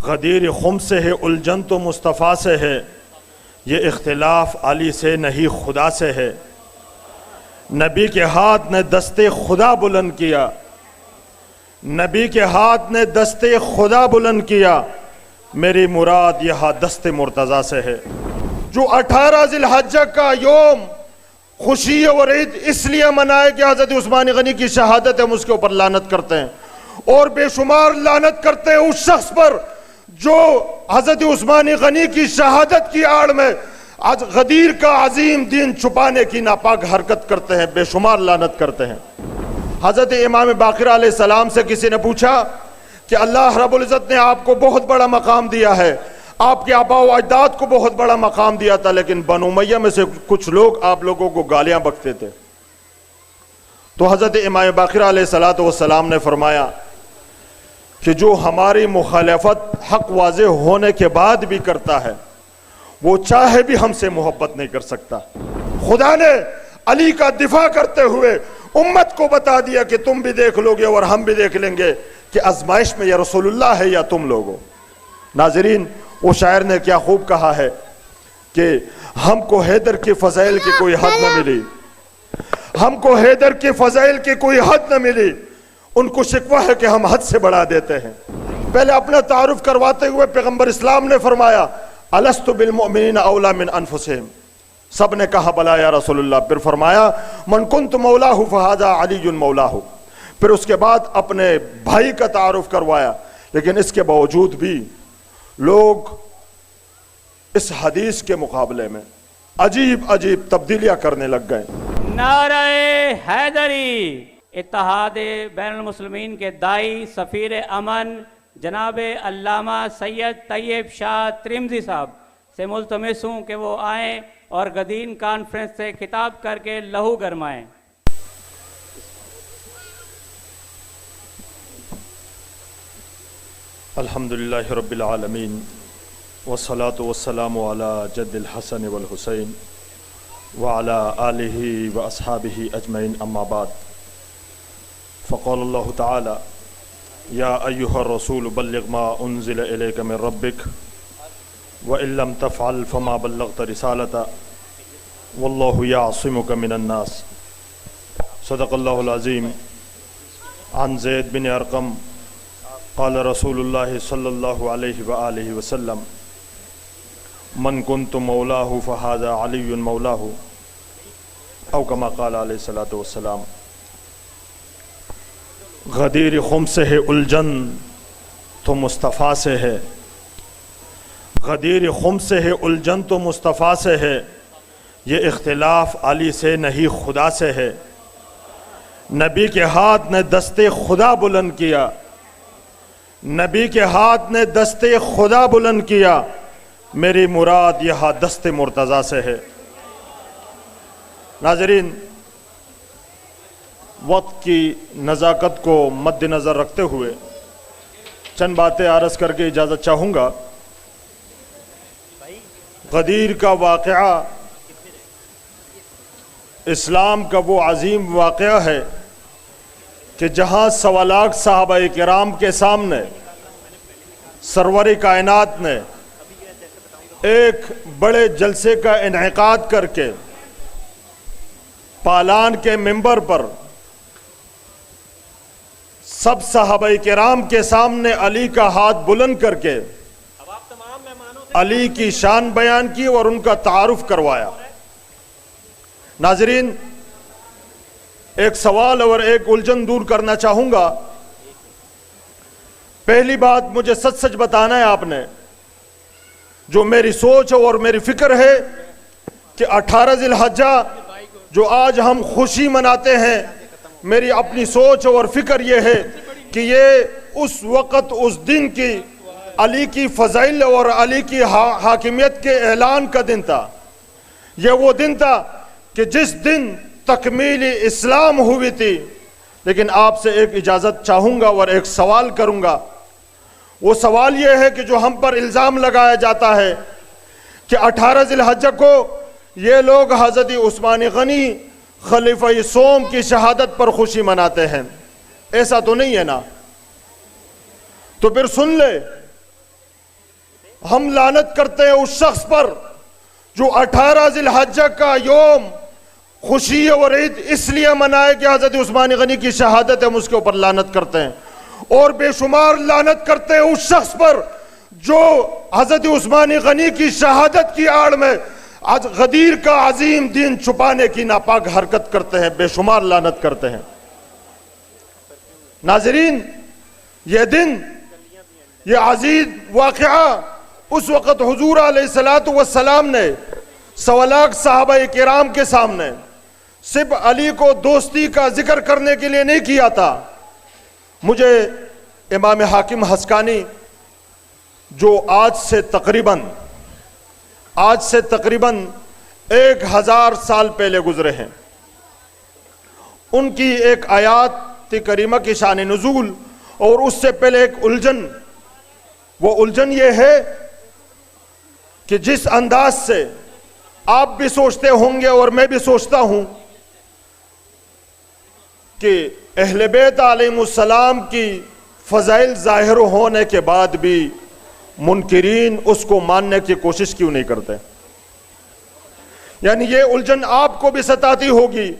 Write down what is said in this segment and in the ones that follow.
غدیر خم سے ہے الجھن تو مصطفیٰ سے ہے، یہ اختلاف علی سے نہیں خدا سے ہے۔ نبی کے ہاتھ نے دستے خدا بلند کیا، نبی کے ہاتھ نے دستے خدا بلند کیا، میری مراد یہاں دست مرتضیٰ سے ہے۔ جو 18 ذی الحجہ کا یوم خوشی اور عید اس لیے منائے کہ حضرت عثمان غنی کی شہادت، ہم اس کے اوپر لعنت کرتے ہیں اور بے شمار لعنت کرتے ہیں اس شخص پر جو حضرت عثمان غنی کی شہادت کی آڑ میں غدیر کا عظیم دین چھپانے کی ناپاک حرکت کرتے ہیں، بے شمار لعنت کرتے ہیں۔ حضرت امام باقر علیہ السلام سے کسی نے پوچھا کہ اللہ رب العزت نے آپ کو بہت بڑا مقام دیا ہے، آپ کے آباء و اجداد کو بہت بڑا مقام دیا تھا، لیکن بنو امیہ میں سے کچھ لوگ آپ لوگوں کو گالیاں بکتے تھے۔ تو حضرت امام باقر علیہ السلام نے فرمایا کہ جو ہماری مخالفت حق واضح ہونے کے بعد بھی کرتا ہے وہ چاہے بھی ہم سے محبت نہیں کر سکتا۔ خدا نے علی کا دفاع کرتے ہوئے امت کو بتا دیا کہ تم بھی دیکھ لو گے اور ہم بھی دیکھ لیں گے کہ آزمائش میں یا رسول اللہ ہے یا تم لوگو۔ ناظرین، وہ شاعر نے کیا خوب کہا ہے کہ ہم کو حیدر کے فضائل کی کوئی حد نہ ملی، ہم کو حیدر کے فضائل کی کوئی حد نہ ملی، ان کو شکوہ ہے کہ ہم حد سے بڑھا دیتے ہیں۔ پہلے اپنا تعارف کرواتے ہوئے پیغمبر اسلام نے فرمایا الستُ بالمؤمنین اولا من انفسہم، سب نے کہا بلا یا رسول اللہ۔ پھر فرمایا من کنت مولاہ فہذا علی مولاہ، پھر اس کے بعد اپنے بھائی کا تعارف کروایا۔ لیکن اس کے باوجود بھی لوگ اس حدیث کے مقابلے میں عجیب عجیب تبدیلیاں کرنے لگ گئے۔ نعرہ حیدری، اتحاد بین المسلمین کے دائی سفیر امن جناب علامہ سید طیب شاہ ترمذی صاحب سے ملتمس ہوں کہ وہ آئیں اور غدیر کانفرنس سے خطاب کر کے لہو گرمائیں۔ الحمدللہ رب العالمین والصلاة والسلام علی جد الحسن والحسین وعلی آلہ واصحابہ اجمعین، اما بعد، فقال اللہ تعالی یا ایہا الرسول بلغ ما انزل الیک من ربک وَإِن لَّمْ تَفْعَلْ فَمَا بَلَّغْتَ رِسَالَتَهُ وَاللَّهُ يَعْصِمُكَ مِنَ النَّاسِ۔ صدق اللہ العظیم۔ عن زید بن ارقم قال رسول اللہ صلی اللہ علیہ وآلہ وسلم من کنت مولاہ فہذا علی مولاہ، او کما قال علیہ الصلوۃ والسلام۔ غدیر خم سے ہے الجھن تو مصطفیٰ سے ہے، غدیر خم سے ہے الجھن تو مصطفیٰ سے ہے، یہ اختلاف علی سے نہیں خدا سے ہے۔ نبی کے ہاتھ نے دستے خدا بلند کیا، نبی کے ہاتھ نے دستے خدا بلند کیا، میری مراد یہاں دست مرتضیٰ سے ہے۔ ناظرین، وقت کی نزاکت کو مد نظر رکھتے ہوئے چند باتیں عرض کر کے اجازت چاہوں گا۔ غدیر کا واقعہ اسلام کا وہ عظیم واقعہ ہے کہ جہاں 1.25 لاکھ صحابہ کرام کے سامنے سرور کائنات نے ایک بڑے جلسے کا انعقاد کر کے پالان کے منبر پر سب صحابہ کرام کے سامنے علی کا ہاتھ بلند کر کے علی کی شان بیان کی اور ان کا تعارف کروایا۔ ناظرین، ایک سوال اور ایک الجھن دور کرنا چاہوں گا۔ پہلی بات مجھے سچ سچ بتانا ہے آپ نے، جو میری سوچ اور میری فکر ہے کہ 18 ذی الحجہ جو آج ہم خوشی مناتے ہیں، میری اپنی سوچ اور فکر یہ ہے کہ یہ اس وقت اس دن کی علی کی فضائل اور علی کی حاکمیت کے اعلان کا دن تھا۔ یہ وہ دن تھا کہ جس دن تکمیل اسلام ہوئی تھی۔ لیکن آپ سے ایک اجازت چاہوں گا اور ایک سوال کروں گا۔ وہ سوال یہ ہے کہ جو ہم پر الزام لگایا جاتا ہے کہ 18 ذی الحجہ کو یہ لوگ حضرت عثمان غنی خلیفہ سوم کی شہادت پر خوشی مناتے ہیں، ایسا تو نہیں ہے نا؟ تو پھر سن لے ہم لعنت کرتے ہیں اس شخص پر جو 18 ذی الحجہ کا یوم خوشی اور عید اس لیے منائے کہ حضرت عثمان غنی کی شہادت ہے، ہم اس کے اوپر لعنت کرتے ہیں، اور بے شمار لعنت کرتے ہیں اس شخص پر جو حضرت عثمان غنی کی شہادت کی آڑ میں غدیر کا عظیم دین چھپانے کی ناپاک حرکت کرتے ہیں، بے شمار لعنت کرتے ہیں۔ ناظرین، یہ دن، یہ عظیم واقعہ اس وقت حضور علیہ السلام نے 1.25 لاکھ صحابہ کرام کے سامنے صرف علی کو دوستی کا ذکر کرنے کے لیے نہیں کیا تھا۔ مجھے امام حاکم حسکانی جو آج سے تقریباً 1000 سال پہلے گزرے ہیں، ان کی ایک آیات کریمہ کی شان نزول اور اس سے پہلے ایک الجھن، وہ الجھن یہ ہے کہ جس انداز سے آپ بھی سوچتے ہوں گے اور میں بھی سوچتا ہوں کہ اہل بیت علیہ السلام کی فضائل ظاہر ہونے کے بعد بھی منکرین اس کو ماننے کی کوشش کیوں نہیں کرتے؟ یعنی یہ الجھن آپ کو بھی ستاتی ہوگی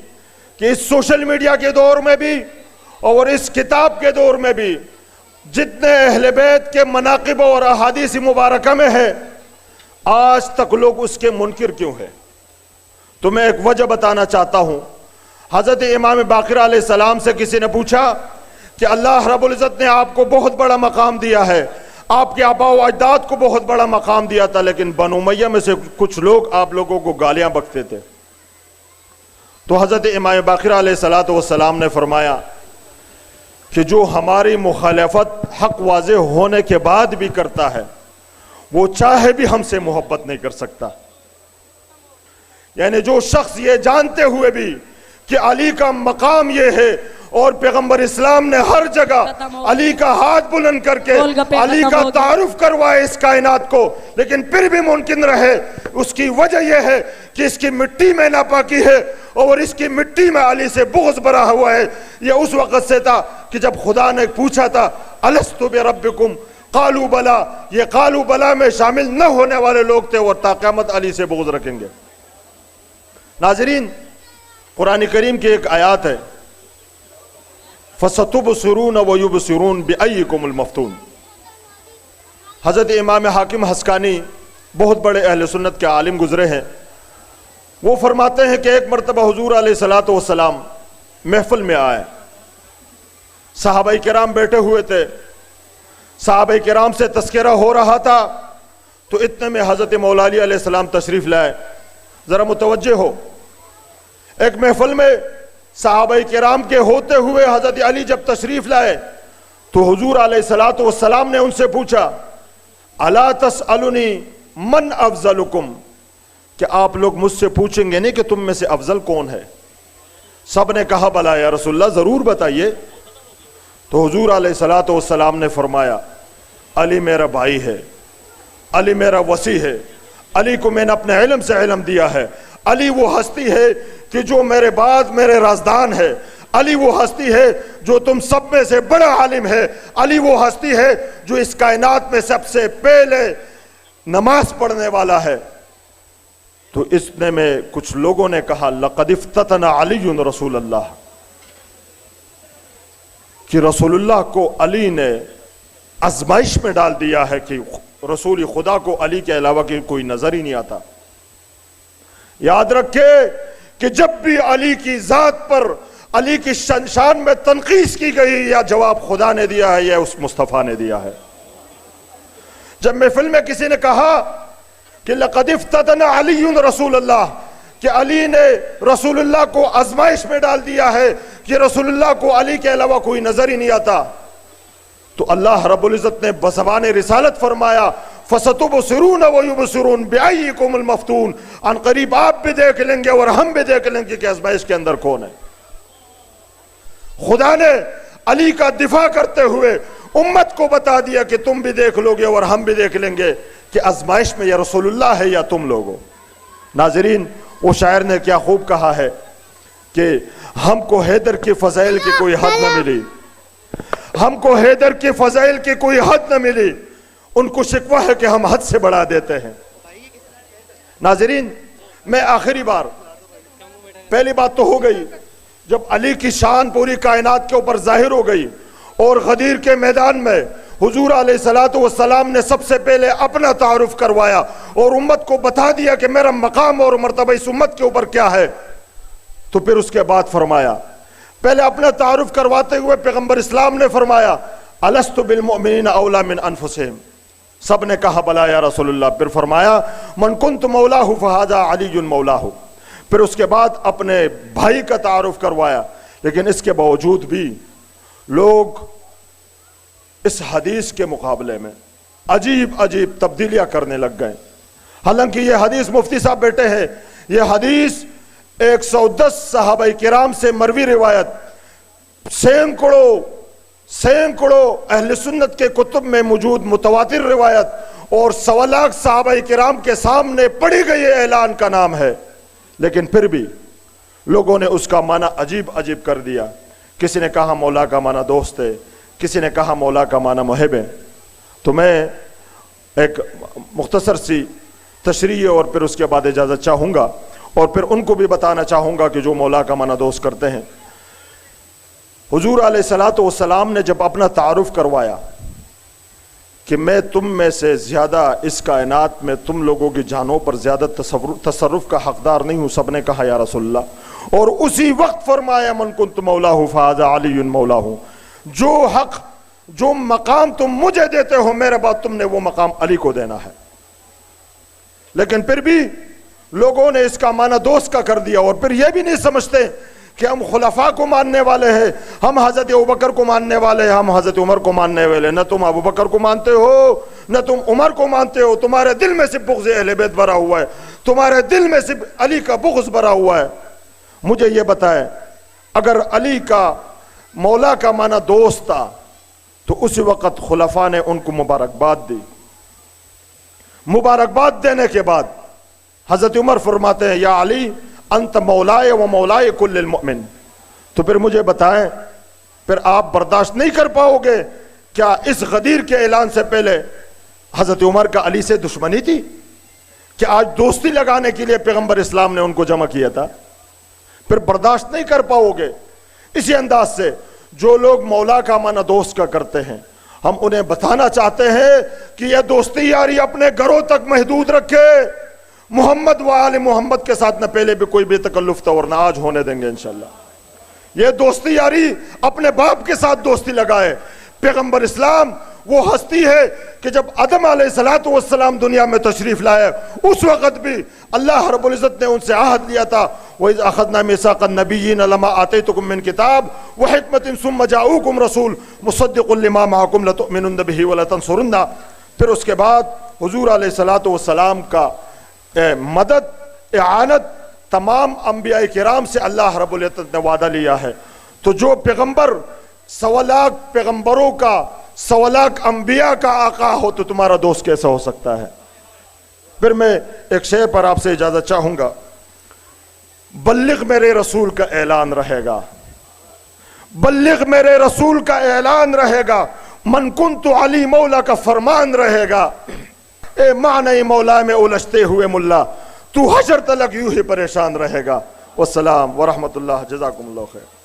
کہ اس سوشل میڈیا کے دور میں بھی اور اس کتاب کے دور میں بھی جتنے اہل بیت کے مناقب اور احادیث مبارکہ میں ہے، آج تک لوگ اس کے منکر کیوں ہیں؟ تو میں ایک وجہ بتانا چاہتا ہوں۔ حضرت امام باقر علیہ السلام سے کسی نے پوچھا کہ اللہ رب العزت نے آپ کو بہت بڑا مقام دیا ہے، آپ کے آباء و اجداد کو بہت بڑا مقام دیا تھا، لیکن بنو امیہ میں سے کچھ لوگ آپ لوگوں کو گالیاں بکتے تھے۔ تو حضرت امام باقر علیہ السلام نے فرمایا کہ جو ہماری مخالفت حق واضح ہونے کے بعد بھی کرتا ہے، وہ چاہے بھی ہم سے محبت نہیں کر سکتا۔ یعنی جو شخص یہ جانتے ہوئے بھی کہ علی کا مقام یہ ہے اور پیغمبر اسلام نے ہر جگہ علی کا ہاتھ بلند کر کے علی کا تعارف کروائے اس کائنات کو، لیکن پھر بھی ممکن رہے، اس کی وجہ یہ ہے کہ اس کی مٹی میں ناپاکی ہے اور اس کی مٹی میں علی سے بغض بھرا ہوا ہے۔ یہ اس وقت سے تھا کہ جب خدا نے پوچھا تھا الست بربکم قالوا بلا، یہ قالوا بلا میں شامل نہ ہونے والے لوگ تھے اور تا قیامت علی سے بغض رکھیں گے۔ ناظرین، قرآن کریم کی ایک آیات ہے فَسَتُبْصِرُونَ وَيُبْصِرُونَ بِأَيِّكُمُ الْمَفْتُونَ۔ حضرت امام حاکم حسکانی بہت بڑے اہل سنت کے عالم گزرے ہیں، وہ فرماتے ہیں کہ ایک مرتبہ حضور علیہ السلام محفل میں آئے، صحابہ کرام بیٹھے ہوئے تھے، صحابہ کرام سے تذکرہ ہو رہا تھا، تو اتنے میں حضرت مولا علی علیہ السلام تشریف لائے۔ ذرا متوجہ ہو، ایک محفل میں صحابہ کرام کے ہوتے ہوئے حضرت علی جب تشریف لائے تو حضور علیہ السلام نے ان سے پوچھا الا تسألنی من افضلکم، کہ آپ لوگ مجھ سے پوچھیں گے نہیں کہ تم میں سے افضل کون ہے؟ سب نے کہا بلا یا رسول اللہ، ضرور بتائیے۔ تو حضور علیہ السلام نے فرمایا علی میرا بھائی ہے، علی میرا وصی ہے، علی کو میں نے اپنے علم سے علم دیا ہے، علی وہ ہستی ہے کہ جو میرے بعد میرے رازدان ہے، علی وہ ہستی ہے جو تم سب میں سے بڑا عالم ہے، علی وہ ہستی ہے جو اس کائنات میں سب سے پہلے نماز پڑھنے والا ہے۔ تو اس میں کچھ لوگوں نے کہا لقد افتتن علی رسول اللہ، کہ رسول اللہ کو علی نے آزمائش میں ڈال دیا ہے کہ رسول خدا کو علی کے علاوہ کوئی نظر ہی نہیں آتا۔ یاد رکھے کہ جب بھی علی کی ذات پر، علی کی شان میں تنقیص کی گئی، یا جواب خدا نے دیا ہے یا اس مصطفیٰ نے دیا ہے۔ جب محفل میں کسی نے کہا کہ لقد افتتن علی رسول اللہ، کہ علی نے رسول اللہ کو آزمائش میں ڈال دیا ہے کہ رسول اللہ کو علی کے علاوہ کوئی نظر ہی نہیں آتا، تو اللہ رب العزت نے بزبان رسالت فرمایا فَسَتُبْصِرُونَ وَيُبْصِرُونَ بِأَيِّكُمُ الْمَفْتُونَ، ان قریب آپ بھی دیکھ لیں گے اور ہم بھی دیکھ لیں گے کہ آزمائش کے اندر کون ہے۔ خدا نے علی کا دفاع کرتے ہوئے امت کو بتا دیا کہ تم بھی دیکھ لو گے اور ہم بھی دیکھ لیں گے کہ آزمائش میں یا رسول اللہ ہے یا تم لوگو۔ ناظرین، وہ شاعر نے کیا خوب کہا ہے کہ ہم کو حیدر کی فضائل کی کوئی حد نہ ملی، ہم کو حیدر کی فضائل کی کوئی حد نہ ملی، ان کو شکوہ ہے کہ ہم حد سے بڑھا دیتے ہیں۔ ناظرین، میں آخری بار، پہلی بات تو ہو گئی جب علی کی شان پوری کائنات کے اوپر ظاہر ہو گئی اور غدیر کے میدان میں حضور علیہ السلام نے سب سے پہلے اپنا تعارف کروایا اور امت کو بتا دیا کہ میرا مقام اور مرتبہ اس امت کے اوپر کیا ہے، تو پھر اس کے بعد فرمایا، پہلے اپنا تعارف کرواتے ہوئے پیغمبر اسلام نے فرمایا الست بالمؤمنین اولا من انفسہم، سب نے کہا بلا یا رسول اللہ، پھر فرمایا من کنت مولاہ فہذا علی مولاہ، پھر اس کے بعد اپنے بھائی کا تعارف کروایا۔ لیکن اس کے باوجود بھی لوگ اس حدیث کے مقابلے میں عجیب عجیب تبدیلیاں کرنے لگ گئے، حالانکہ یہ حدیث مفتی صاحب بیٹے ہیں، یہ حدیث 110 صحابہ کرام سے مروی روایت، سینکڑوں اہل سنت کے کتب میں موجود متواتر روایت اور 1.25 لاکھ صحابہ کرام کے سامنے پڑھی گئی اعلان کا نام ہے، لیکن پھر بھی لوگوں نے اس کا معنی عجیب عجیب کر دیا۔ کسی نے کہا مولا کا معنی دوست ہے، کسی نے کہا مولا کا معنی محب ہے۔ تو میں ایک مختصر سی تشریح اور پھر اس کے بعد اجازت چاہوں گا، اور پھر ان کو بھی بتانا چاہوں گا کہ جو مولا کا معنی دوست کرتے ہیں۔ حضور علیہ السلام نے جب اپنا تعارف کروایا کہ میں تم میں سے زیادہ اس کائنات میں تم لوگوں کی جانوں پر زیادہ تصرف کا حقدار نہیں ہوں، سب نے کہا یا رسول اللہ، اور اسی وقت فرمایا من کنت مولاہ فہذا علی مولاہ، جو حق جو مقام تم مجھے دیتے ہو میرے بعد تم نے وہ مقام علی کو دینا ہے۔ لیکن پھر بھی لوگوں نے اس کا معنی دوست کا کر دیا، اور پھر یہ بھی نہیں سمجھتے کہ ہم خلفاء کو ماننے والے ہیں، ہم حضرت ابوبکر کو ماننے والے ہیں، ہم حضرت عمر کو ماننے والے، نہ تم ابوبکر کو مانتے ہو نہ تم عمر کو مانتے ہو، تمہارے دل میں صرف بغض اہل بیت بھرا ہوا ہے، تمہارے دل میں صرف علی کا بغض بھرا ہوا ہے۔ مجھے یہ بتائیں، اگر علی کا مولا کا معنی دوست تھا تو اسی وقت خلفاء نے ان کو مبارکباد دی، مبارکباد دینے کے بعد حضرت عمر فرماتے ہیں یا علی انت مولائے و مولائے کل المؤمن، تو پھر مجھے بتائیں، پھر آپ برداشت نہیں کر پاؤ گے کیا اس غدیر کے اعلان سے پہلے حضرت عمر کا علی سے دشمنی تھی کہ آج دوستی لگانے کے لیے پیغمبر اسلام نے ان کو جمع کیا تھا؟ پھر برداشت نہیں کر پاؤ گے۔ اسی انداز سے جو لوگ مولا کا معنی دوست کا کرتے ہیں، ہم انہیں بتانا چاہتے ہیں کہ یہ دوستی یاری اپنے گھروں تک محدود رکھے، محمد و آل محمد کے ساتھ نہ پہلے بھی کوئی بے تکلف تھا اور نہ آج ہونے دیں گے انشاءاللہ۔ یہ دوستی یاری اپنے باپ کے ساتھ دوستی لگائے۔ پیغمبر اسلام وہ ہستی ہے کہ جب آدم علیہ السلام دنیا میں تشریف لائے اس وقت بھی اللہ رب العزت نے ان سے عہد لیا تھا، وَإِذْ أَخَذْنَا مِيثَاقَ النَّبِيِّينَ لَمَا آتَيْتُكُم مِّن كِتَابٍ وَحِكْمَةٍ ثُمَّ جَاءَكُمْ رَسُولٌ مُصَدِّقٌ لِّمَا مَعَكُمْ لَتُؤْمِنُنَّ بِهِ وَلَتَنصُرُنَّهُ۔ پھر اس کے بعد حضور علیہ السلام کا مدد اعانت تمام انبیاء کرام سے اللہ رب العزت نے وعدہ لیا ہے۔ تو جو پیغمبر 1.25 لاکھ پیغمبروں کا 1.25 لاکھ انبیاء کا آقا ہو تو تمہارا دوست کیسا ہو سکتا ہے؟ پھر میں ایک شے پر آپ سے اجازت چاہوں گا، بلغ میرے رسول کا اعلان رہے گا، بلغ میرے رسول کا اعلان رہے گا، من کنت علی مولا کا فرمان رہے گا۔ اے معنی مولا میں الجھتے ہوئے ملا، تو حشر تلک یوں ہی پریشان رہے گا۔ والسلام ورحمت اللہ، جزاکم اللہ خیر۔